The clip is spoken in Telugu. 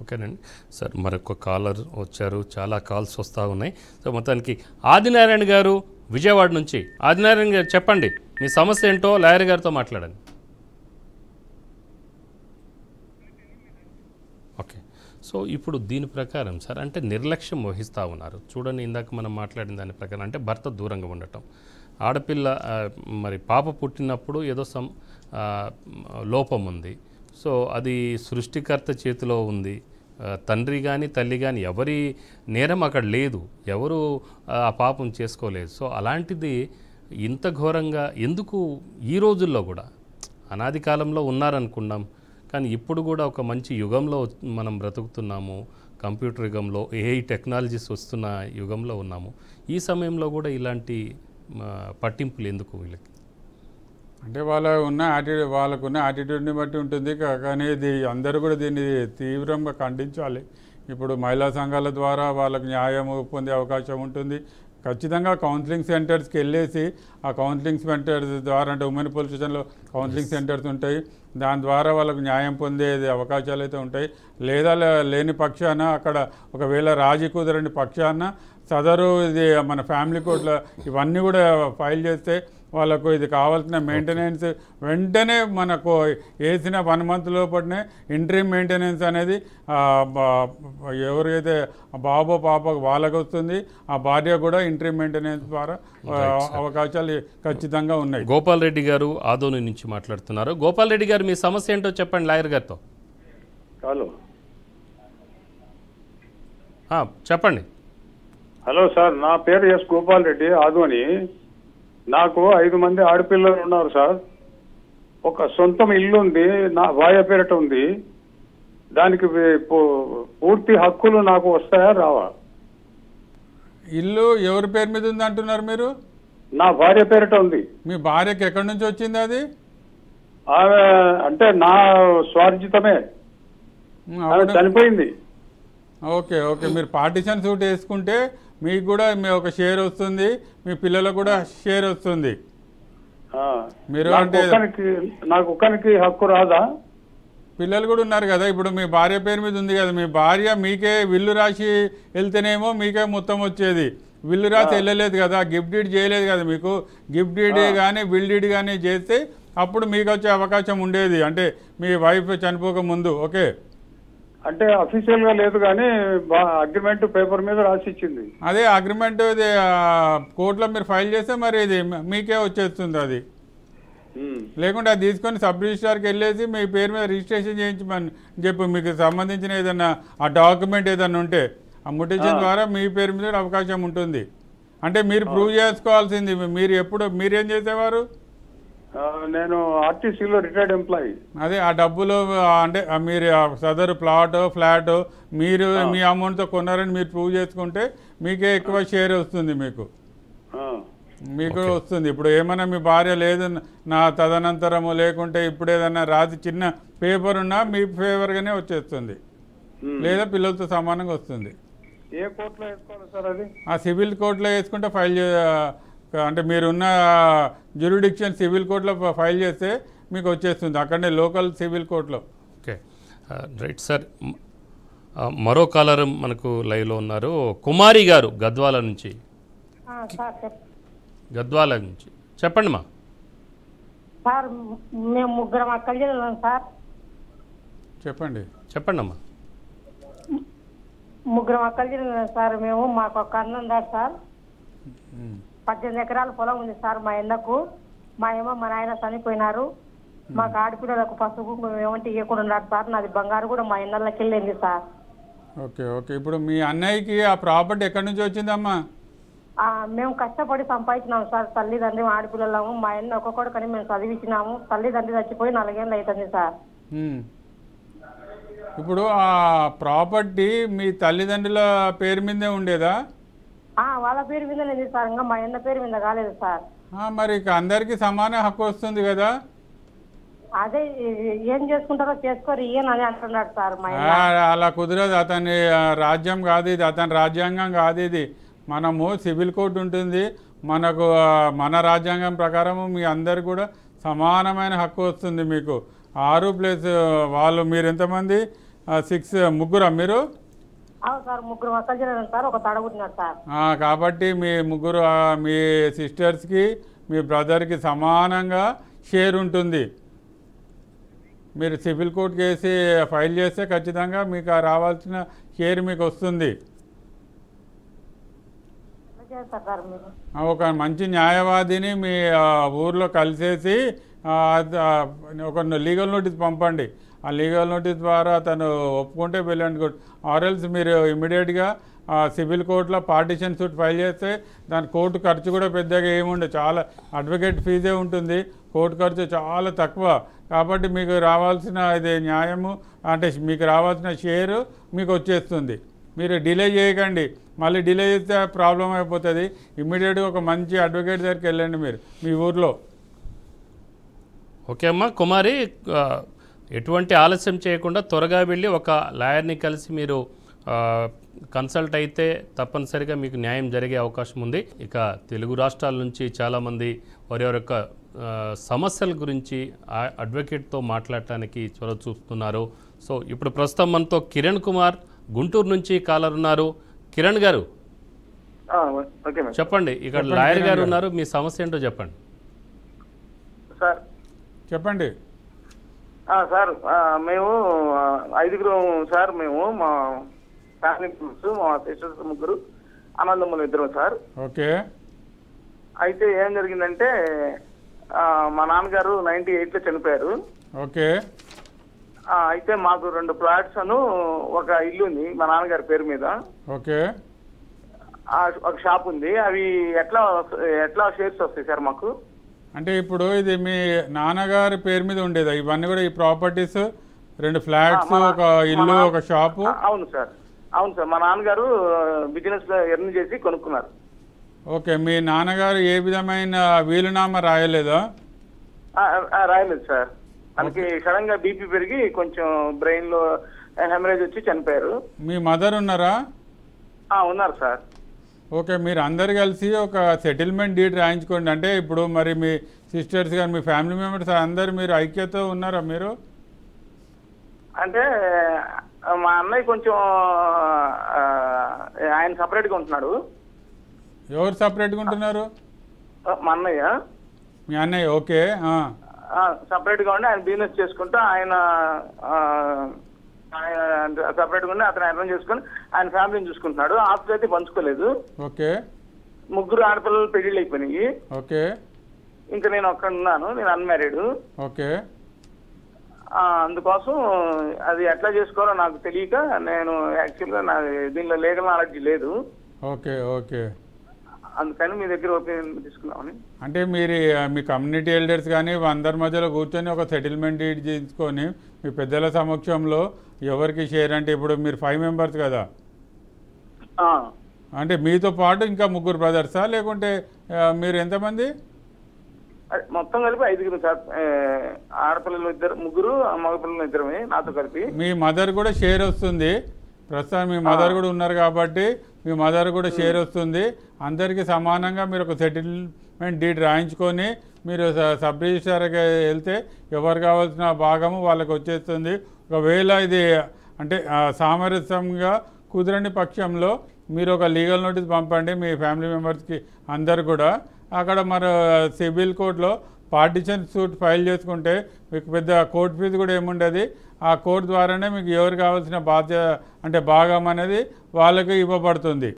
ఓకేనండి సార్. మరొక కాలర్ వచ్చారు, చాలా కాల్స్ వస్తూ ఉన్నాయి. సో మొత్తానికి ఆదినారాయణ గారు విజయవాడ నుంచి. ఆదినారాయణ గారు చెప్పండి, మీ సమస్య ఏంటో లాయర్ గారితో మాట్లాడండి. ఓకే. సో ఇప్పుడు దీని ప్రకారం సార్ అంటే నిర్లక్ష్యం వహిస్తూ ఉన్నారు. చూడండి, ఇందాక మనం మాట్లాడిన దాని ప్రకారం అంటే భర్త దూరంగా ఉండటం, ఆడపిల్ల మరి పాప పుట్టినప్పుడు ఏదో లోపం ఉంది. సో అది సృష్టికర్త చేతిలో ఉంది. తండ్రి కానీ తల్లి కానీ ఎవరి నేరం అక్కడ లేదు, ఎవరు ఆ పాపం చేసుకోలేదు. సో అలాంటిది ఇంత ఘోరంగా ఎందుకు ఈ రోజుల్లో కూడా, అనాది కాలంలో ఉన్నారనుకున్నాం కానీ ఇప్పుడు కూడా ఒక మంచి యుగంలో మనం బ్రతుకుతున్నాము, కంప్యూటర్ యుగంలో, ఏఐ టెక్నాలజీస్ వస్తున్న యుగంలో ఉన్నాము. ఈ సమయంలో కూడా ఇలాంటి పట్టింపులు ఎందుకు వీళ్ళకి? అంటే వాళ్ళకున్న యాటిట్యూడ్ని బట్టి ఉంటుంది. కానీ ఇది అందరూ కూడా దీన్ని తీవ్రంగా ఖండించాలి. ఇప్పుడు మహిళా సంఘాల ద్వారా వాళ్ళకు న్యాయం పొందే అవకాశం ఉంటుంది. ఖచ్చితంగా కౌన్సిలింగ్ సెంటర్స్కి వెళ్ళేసి ఆ కౌన్సిలింగ్ సెంటర్స్ ద్వారా, అంటే ఉమెన్ పోలీస్ స్టేషన్లో కౌన్సిలింగ్ సెంటర్స్ ఉంటాయి, దాని ద్వారా వాళ్ళకు న్యాయం పొందే అవకాశాలు అయితే ఉంటాయి. లేదా లేని పక్షాన అక్కడ ఒకవేళ రాజీ కుదరని పక్షాన సదరు ఇది మన ఫ్యామిలీ కోర్టులో ఇవన్నీ కూడా ఫైల్ చేస్తే వాళ్ళకు ఇది కావాల్సిన మెయింటెనెన్స్ వెంటనే మనకు వేసిన 1 month లోపలనే ఇంట్రీమ్ మెయింటెనెన్స్ అనేది ఎవరైతే బాబో పాప వాళ్ళకు వస్తుంది. ఆ భార్య కూడా ఇంట్రీమ్ మెయింటెనెన్స్ ద్వారా అవకాశాలు ఖచ్చితంగా ఉన్నాయి. గోపాల్ రెడ్డి గారు ఆదోని నుంచి మాట్లాడుతున్నారు. గోపాల్ రెడ్డి గారు, మీ సమస్య ఏంటో చెప్పండి లాయర్ గారితో. హలో చెప్పండి. హలో సార్, నా పేరు ఎస్ గోపాల్ రెడ్డి, ఆదోని. నాకు 5 మంది ఆడపిల్లలు ఉన్నారు సార్. ఒక సొంతం ఇల్లు ఉంది, నా భార్య పేరిట ఉంది. దానికి పూర్తి హక్కులు నాకు వస్తాయా రావా? ఇల్లు ఎవరి పేరు మీద ఉంది అంటున్నారు మీరు? నా భార్య పేరిట ఉంది. మీ భార్యకి ఎక్కడి నుంచి వచ్చింది అది? ఆమె అంటే నా స్వార్జితమే, చనిపోయింది. ఓకే ఓకే, మీరు పార్టిషన్ సూట్ వేసుకుంటే మీకు కూడా మీ ఒక షేర్ వస్తుంది, మీ పిల్లలకు కూడా షేర్ వస్తుంది. మీరు అంటే నాకు ఒక్కనికి హక్కు రాదా? పిల్లలు కూడా ఉన్నారు కదా, ఇప్పుడు మీ భార్య పేరు మీద ఉంది కదా, మీ భార్య మీకే విల్లు రాసి వెళ్తేనేమో మీకే మొత్తం వచ్చేది. విల్లు రాసి వెళ్ళలేదు కదా, గిఫ్ట్ డీడ్ చేయలేదు కదా. మీకు గిఫ్ట్ డీడ్ కానీ విల్ డీడ్ కానీ చేస్తే అప్పుడు మీకు వచ్చే అవకాశం ఉండేది, అంటే మీ వైఫ్ చనిపోక ముందు. ఓకే, అంటే అఫీషియల్ గా లేదు కానీ అగ్రిమెంట్ పేపర్ మీద రాసి ఇచ్చింది. అదే అగ్రిమెంట్ ఇది కోర్టులో మీరు ఫైల్ చేస్తే మరి ఇది మీకే వచ్చేస్తుంది. అది లేకుంటే అది తీసుకొని సబ్ రిజిస్ట్రార్కి వెళ్ళేసి మీ పేరు మీద రిజిస్ట్రేషన్ చేయించమని చెప్పి మీకు సంబంధించిన ఏదన్నా ఆ డాక్యుమెంట్ ఏదన్నా ఉంటే ఆ ముటేషన్ ద్వారా మీ పేరు మీద అవకాశం ఉంటుంది. అంటే మీరు ప్రూవ్ చేసుకోవాల్సింది మీరేం చేసేవారు? నేను ఆర్టీసీలో రిటైర్డ్ ఎంప్లాయీ. అదే ఆ డబ్బులు అంటే మీరు సదరు ఫ్లాట్ మీరు మీ అమౌంట్తో కొన్నారని మీరు ప్రూవ్ చేసుకుంటే మీకే ఎక్కువ షేర్ వస్తుంది, మీకు వస్తుంది. ఇప్పుడు ఏమైనా మీ భార్య లేదు నా తదనంతరము లేకుంటే ఇప్పుడు ఏదన్నా రాసి చిన్న పేపర్ ఉన్నా మీ ఫేవర్గానే వచ్చేస్తుంది, లేదా పిల్లలతో సమానంగా వస్తుంది. ఏ కోర్టులో వేసుకోవాలి సార్ అది? ఆ సివిల్ కోర్టులో వేసుకుంటే అంటే మీరున్న జ్యూరిడిక్షన్ సివిల్ కోర్టులో ఫైల్ చేస్తే మీకు వచ్చేస్తుంది, అక్కడనే లోకల్ సివిల్ కోర్టులో. Okay right sir. మరో కాలర్ మనకు లైవ్లో ఉన్నారు, కుమారి గారు గద్వాల నుంచి. గద్వాల నుంచి చెప్పండి మా. సార్ మేము 3 అక్కలు చెల్లాం సార్. చెప్పండి అమ్మా. 3 అక్కలు చెల్లాం సార్. మేము మాకు ఒక అన్న ఉన్నాడు సార్. 18 ఎకరాల పొలం ఉంది సార్ మా అన్నకు. మా నాయన చనిపోయినారు. మాకు ఆడపిల్లలకు పసుపు ఏమంటే ఇవ్వకుండా ఉన్నారు సార్. నాది బంగారు కూడా మా అన్నలకి వెళ్ళింది సార్. ఓకే ఓకే, ఇప్పుడు మీ అన్నయ్యకి ఆ ప్రాపర్టీ ఎక్కడి నుంచి వచ్చిందమ్మా? మేము కష్టపడి సంపాదించినాము సార్. తల్లిదండ్రి ఆడపిల్లలము. మా అన్న ఒక్కొక్కడు కానీ మేము చదివించినాము. తల్లిదండ్రి చచ్చిపోయి 4 ఏళ్ళు అవుతుంది సార్. ఇప్పుడు ఆ ప్రాపర్టీ మీ తల్లిదండ్రుల పేరు మీదే ఉండేదా? వాళ్ళ పేరు మీద లేదు సార్, ఇంకా మా అన్న పేరు మీద కాలేదు సార్. మరి అందరికి సమాన హక్కు వస్తుంది కదా? అదే ఏం చేసుకుంటారో చేసుకోరు అని అంటున్నాడు సార్. అలా కుదరదు, అతని రాజ్యం కాదు ఇది, అతని రాజ్యాంగం కాదు ఇది. మనము సివిల్ కోర్టు ఉంటుంది, మనకు మన రాజ్యాంగం ప్రకారము మీ అందరికి కూడా సమానమైన హక్కు వస్తుంది. మీకు 6 ప్లస్ వాళ్ళు మీరు ఎంతమంది 6 ముగ్గురా మీరు? అవును సార్, ముగ్గురు అక్కలు చెల్లెలు సార్, ఒక తడబుట్టినాడు సార్. కాబట్టి మీ ముగ్గురు మీ సిస్టర్స్కి మీ బ్రదర్కి సమానంగా షేర్ ఉంటుంది. మీరు సివిల్ కోర్టు కేసు ఫైల్ చేస్తే ఖచ్చితంగా మీకు రావాల్సిన షేర్ మీకు వస్తుంది. ఎట్లా చేస్తారు సార్ మీరు? ఒక మంచి న్యాయవాదిని మీ ఊర్లో కలిసేసి ఒక లీగల్ నోటీస్ పంపండి. ఆ లీగల్ నోటీస్ ద్వారా తను ఒప్పుకుంటే వెళ్ళండి. ఆర్ఎల్స్ మీరు ఇమీడియట్గా సివిల్ కోర్టులో పార్టిషన్ సూట్ ఫైల్ చేస్తే దాని కోర్టు ఖర్చు కూడా పెద్దగా ఏముండదు, చాలా అడ్వకేట్ ఫీజే ఉంటుంది, కోర్టు ఖర్చు చాలా తక్కువ. కాబట్టి మీకు రావాల్సిన ఇది న్యాయము అంటే మీకు రావాల్సిన షేరు మీకు వచ్చేస్తుంది. మీరు డిలే చేయకండి, మళ్ళీ డిలే చేస్తే ప్రాబ్లం అయిపోతుంది. ఇమ్మీడియట్గా ఒక మంచి అడ్వకేట్ దగ్గరికి వెళ్ళండి మీరు మీ ఊర్లో. ఓకే అమ్మా కుమారి, ఎటువంటి ఆలస్యం చేయకుండా త్వరగా వెళ్ళి ఒక లాయర్ని కలిసి మీరు కన్సల్ట్ అయితే తప్పనిసరిగా మీకు న్యాయం జరిగే అవకాశం ఉంది. ఇక తెలుగు రాష్ట్రాల నుంచి చాలామంది వారి యొక్క సమస్యల గురించి అడ్వకేట్తో మాట్లాడటానికి చొరవ చూస్తున్నారు. సో ఇప్పుడు ప్రస్తుతం మనతో కిరణ్ కుమార్ గుంటూరు నుంచి కాలర్ ఉన్నారు. కిరణ్ గారు చెప్పండి, ఇక్కడ లాయర్ గారు ఉన్నారు, మీ సమస్య ఏంటో చెప్పండి. సార్ చెప్పండి సార్, మేము 5గురు సార్. మేము మా ఫ్యామిలీ మెంబర్స్, మా సిస్టర్స్ ముగ్గురు, అన్నదమ్ములు 2 సార్. ఓకే. అయితే ఏం జరిగిందంటే మా నాన్నగారు 98లో చనిపోయారు. ఓకే. అయితే మాకు 2 ప్లాట్స్ ఒక ఇల్లు ఉంది మా నాన్నగారి పేరు మీద. ఓకే. ఒక షాప్ ఉంది. అవి ఎట్లా షేర్స్ వస్తాయి సార్ మాకు? అంటే ఇప్పుడు ఇది మీ నాన్నగారి పేరు మీద ఉండేదా ఇవన్నీ కూడా, ఈ ప్రాపర్టీస్ 2 ఫ్లాట్స్, ఒక ఇల్లు, ఒక షాపు? అవును సార్, అవును సార్. మా నాన్నగారు బిజినెస్ లో ఎర్న్ చేసి కొనుక్కున్నారు. ఓకే. మీ నాన్నగారు ఏ విధమైన వీలునామా రాయలేదా? రాయలేదు సార్. మనకి సడన్ గా బీపీ పెరిగి కొంచెం బ్రెయిన్ లో హెమరేజ్ వచ్చి చనిపోయారు. మీ మదర్ ఉన్నారా? ఉన్నారు సార్. ఓకే. మీరు అందరు కలిసి ఒక సెటిల్మెంట్ డీడ్ రాయించుకోండి. అంటే ఇప్పుడు మరి మీ సిస్టర్స్ కానీ మీ ఫ్యామిలీ మెంబర్స్ అందరు మీరు ఐక్యత ఉన్నారా మీరు? అంటే మా అన్నయ్య కొంచెం ఆయన సపరేట్గా ఉంటున్నాడు. ఎవరు సపరేట్గా ఉంటున్నారు? మా అన్నయ్య. మీ అన్నయ్య. ఓకే. సపరేట్గా ఉండి ఆయన బిజినెస్ చేసుకుంటూ ఆయన సపరేట్గా ఉండి అతను అర్థం చేసుకుని ఆయన ఫ్యామిలీని చూసుకుంటున్నాడు. ఆస్తులు అయితే పంచుకోలేదు. ఓకే. 3 ఆడపిల్లలు పెళ్లిళ్ళు అయిపోయినాయి. ఓకే. ఇంకా నేను ఒక్కడున్నాను, నేను అన్మ్యారీడ్. ఓకే. అందుకోసం అది ఎట్లా చేసుకోవాలో నాకు తెలియక నేను యాక్చువల్గా నా దీనిలో లీగల్ నాలెడ్జ్ లేదు. ఓకే. ఓకే. అందుకని మీ దగ్గర ఒపీనియన్ తీసుకున్నామని. అంటే మీరు మీ కమ్యూనిటీ ఎల్డర్స్ కానీ అందరి మధ్యలో కూర్చొని ఒక సెటిల్మెంట్ డీడ్ చేసుకొని మీ పెద్దల సమక్షంలో ఎవరికి షేర్, అంటే ఇప్పుడు మీరు 5 మెంబర్స్ కదా, అంటే మీతో పాటు ఇంకా 3 బ్రదర్సా లేకుంటే మీరు ఎంతమంది? మొత్తం కలిపి 5గురు సార్. ఆడపిల్లలు 2, 3, మగపిల్లలు 2 నాతో కలిపి. మీ మదర్ కూడా షేర్ వస్తుంది. ప్రస్తుతం మీ మదర్ కూడా ఉన్నారు కాబట్టి మీ మదర్ కూడా షేర్ వస్తుంది. అందరికీ సమానంగా మీరు ఒక సెటిల్మెంట్ డీడ్ రాయించుకొని మీరు సబ్ రిజిస్ట్రార్కి వెళ్తే ఎవరు కావాల్సిన భాగము వాళ్ళకి వచ్చేస్తుంది. ఒకవేళ ఇది అంటే సామరస్యంగా కుదరని పక్షంలో మీరు ఒక లీగల్ నోటీస్ పంపండి మీ ఫ్యామిలీ మెంబర్స్కి అందరు కూడా. అక్కడ మరి సివిల్ కోర్టులో పార్టిషన్ సూట్ ఫైల్ చేసుకుంటే మీకు పెద్ద కోర్టు ఫీజు కూడా ఏముండదు. ఆ కోర్టు ద్వారానే మీకు ఎవరు కావాల్సిన బాధ్యత అంటే భాగం అనేది వాళ్ళకి ఇవ్వబడుతుంది.